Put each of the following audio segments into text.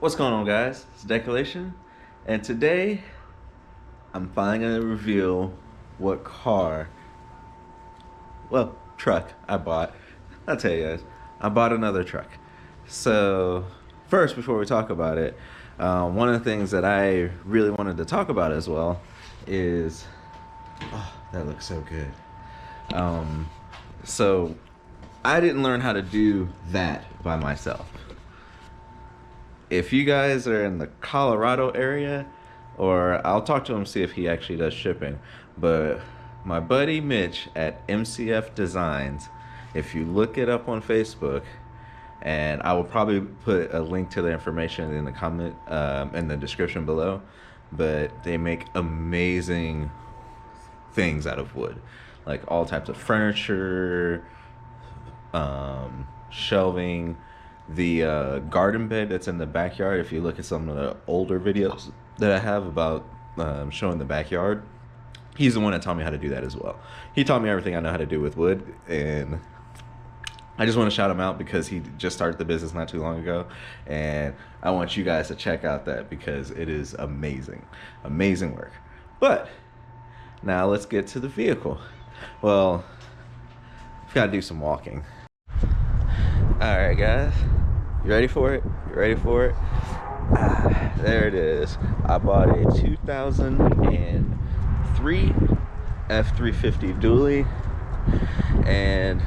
What's going on, guys? It's Decelation, and today I'm finally gonna reveal what truck I bought. I'll tell you guys, I bought another truck. So first, before we talk about it, one of the things that I really wanted to talk about as well is, oh, that looks so good. So I didn't learn how to do that by myself. If you guys are in the Colorado area, or I'll talk to him, see if he actually does shipping, but my buddy Mitch at MCF Designs, if you look it up on Facebook, and I will probably put a link to the information in the comment, in the description below, but they make amazing things out of wood, like all types of furniture, shelving, the garden bed that's in the backyard. If you look at some of the older videos that I have about showing the backyard, he's the one that taught me how to do that as well. He taught me everything I know how to do with wood, and I just want to shout him out because he just started the business not too long ago, and I want you guys to check out that because it is amazing work. But now let's get to the vehicle. Well, I've got to do some walking. Alright guys, you ready for it? You ready for it? There it is. I bought a 2003 F350 dually, and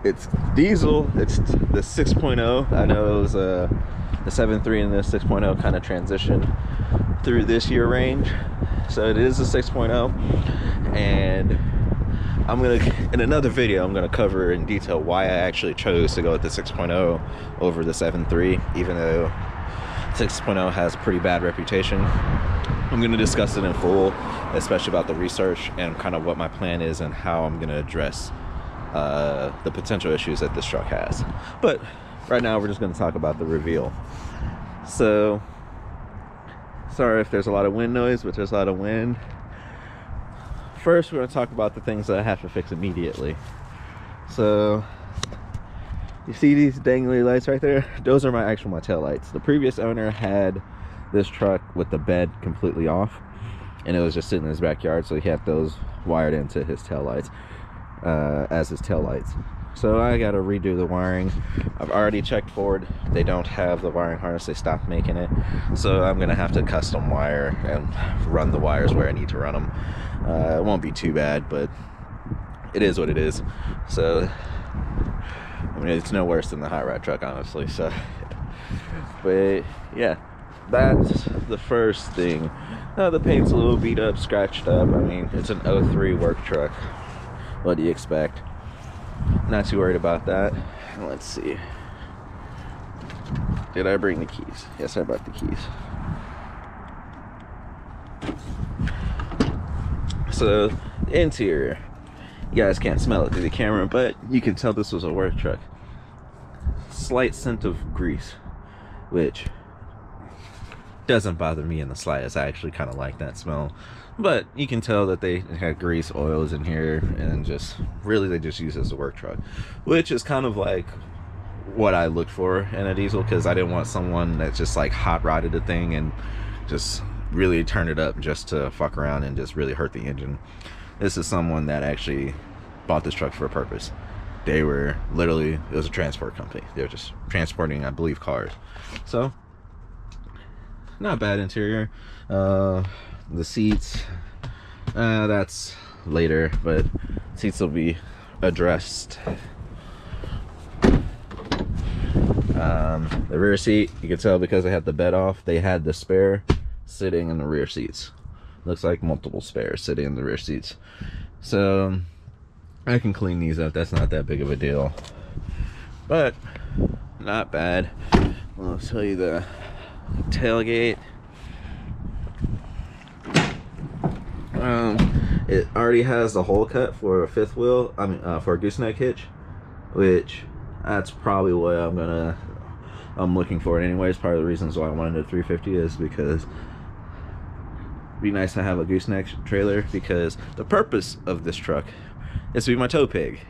it's diesel. It's the 6.0. I know it was the 7.3 and the 6.0 kind of transition through this year range, so it is a 6.0, and I'm gonna, in another video, I'm gonna cover in detail why I actually chose to go with the 6.0 over the 7.3, even though 6.0 has a pretty bad reputation. I'm gonna discuss it in full, especially about the research and kind of what my plan is and how I'm gonna address the potential issues that this truck has. But right now, we're just gonna talk about the reveal. So, sorry if there's a lot of wind noise, but there's a lot of wind. First, we're going to talk about the things that I have to fix immediately. So, you see these dangly lights right there? Those are my tail lights. The previous owner had this truck with the bed completely off, and it was just sitting in his backyard, so he had those wired into his tail lights as his tail lights. So I got to redo the wiring. I've already checked Ford. They don't have the wiring harness. They stopped making it. So I'm going to have to custom wire and run the wires where I need to run them. It won't be too bad, but it is what it is. So, I mean, it's no worse than the hot rod truck, honestly. So, but yeah, that's the first thing. The paint's a little beat up, scratched up. I mean, it's an 03 work truck. What do you expect? Not too worried about that. Let's see. Did I bring the keys? Yes, I brought the keys. So, the interior. You guys can't smell it through the camera, but you can tell this was a work truck. Slight scent of grease, which doesn't bother me in the slightest. I actually kind of like that smell. But you can tell that they had grease, oils in here, and just really they just use it as a work truck, which is kind of like what I looked for in a diesel, because I didn't want someone that just like hot rodded the thing and just really turned it up just to fuck around and just really hurt the engine. This is someone that actually bought this truck for a purpose. They were literally, it was a transport company. They were just transporting, I believe, cars. So, not bad interior. The seats, that's later, but seats will be addressed. The rear seat, you can tell because they had the bed off, they had the spare sitting in the rear seats. Looks like multiple spares sitting in the rear seats. So I can clean these up, that's not that big of a deal, but not bad. I'll show you the tailgate. It already has the hole cut for a fifth wheel, for a gooseneck hitch, which that's probably what I'm looking for it anyways. Part of the reasons why I wanted a 350 is because it'd be nice to have a gooseneck trailer, because the purpose of this truck is to be my tow pig.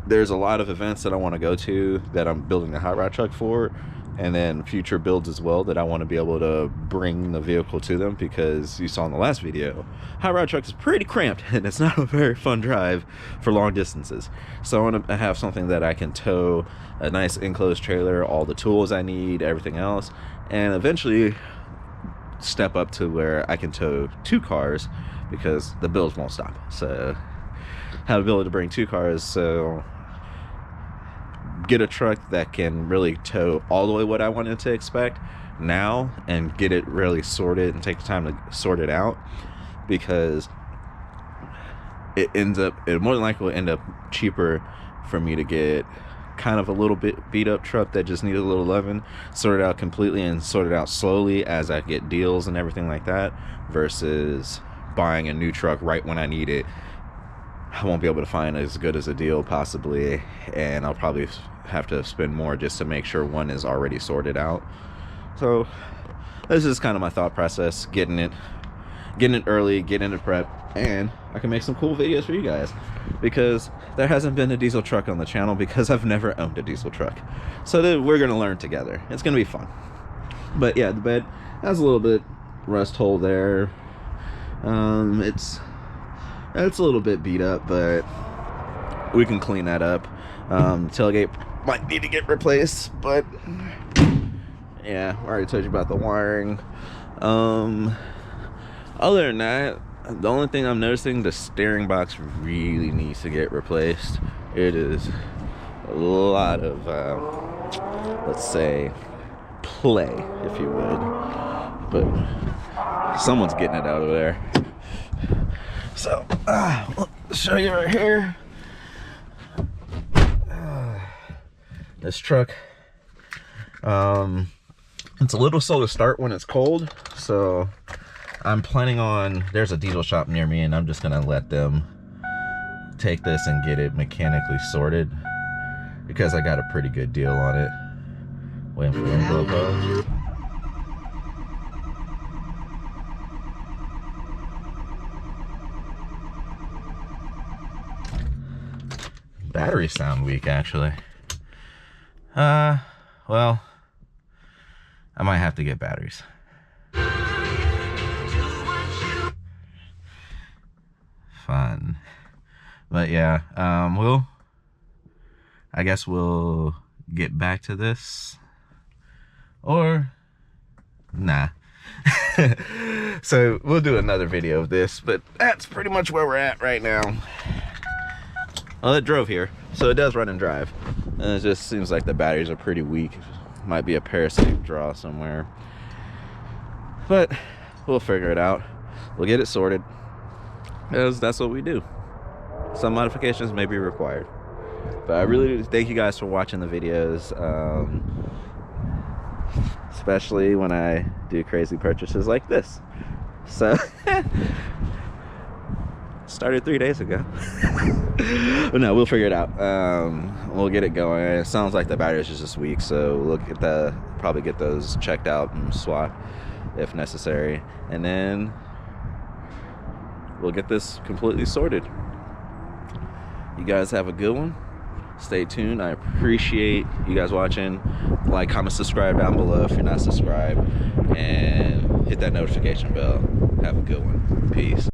There's a lot of events that I want to go to that I'm building a hot rod truck for, and then future builds as well that I want to be able to bring the vehicle to them, because you saw in the last video, high rod truck is pretty cramped and it's not a very fun drive for long distances. So I want to have something that I can tow, a nice enclosed trailer, all the tools I need, everything else, and eventually step up to where I can tow 2 cars, because the builds won't stop. So have the ability to bring 2 cars, so get a truck that can really tow all the way what I wanted to expect now, and get it really sorted and take the time to sort it out, because it more than likely will end up cheaper for me to get kind of a little bit beat up truck that just needed a little loving, sort it out completely and sort it out slowly as I get deals and everything like that, versus buying a new truck right when I need it. I won't be able to find as good as a deal possibly, and I'll probably have to spend more just to make sure one is already sorted out. So this is kind of my thought process, getting it early, getting it prep, and I can make some cool videos for you guys, because there hasn't been a diesel truck on the channel because I've never owned a diesel truck. So we're gonna learn together. It's gonna be fun. But yeah, the bed has a little bit rust hole there. It's a little bit beat up, but we can clean that up. Tailgate might need to get replaced, but yeah, I already told you about the wiring. Other than that, the only thing I'm noticing, the steering box really needs to get replaced. It is a lot of let's say play, if you would, but someone's getting it out of there. So I'll show you right here. This truck, it's a little slow to start when it's cold, so I'm planning on, there's a diesel shop near me, and I'm just gonna let them take this and get it mechanically sorted, because I got a pretty good deal on it. Waiting for them to blow up. Batteries sound weak, actually. Well, I might have to get batteries. Fun. But yeah, I guess we'll get back to this, or nah. So we'll do another video of this, but that's pretty much where we're at right now. Well, it drove here, so it does run and drive, and it just seems like the batteries are pretty weak. Might be a parasitic draw somewhere, but we'll figure it out. We'll get it sorted, because that's what we do. Some modifications may be required, but I really do thank you guys for watching the videos, especially when I do crazy purchases like this. So started 3 days ago. But no, we'll figure it out. We'll get it going. It sounds like the batteries is just weak, so we'll probably get those checked out and swapped if necessary, and then we'll get this completely sorted. You guys have a good one. Stay tuned. I appreciate you guys watching. Like, comment, subscribe down below if you're not subscribed, and hit that notification bell. Have a good one. Peace.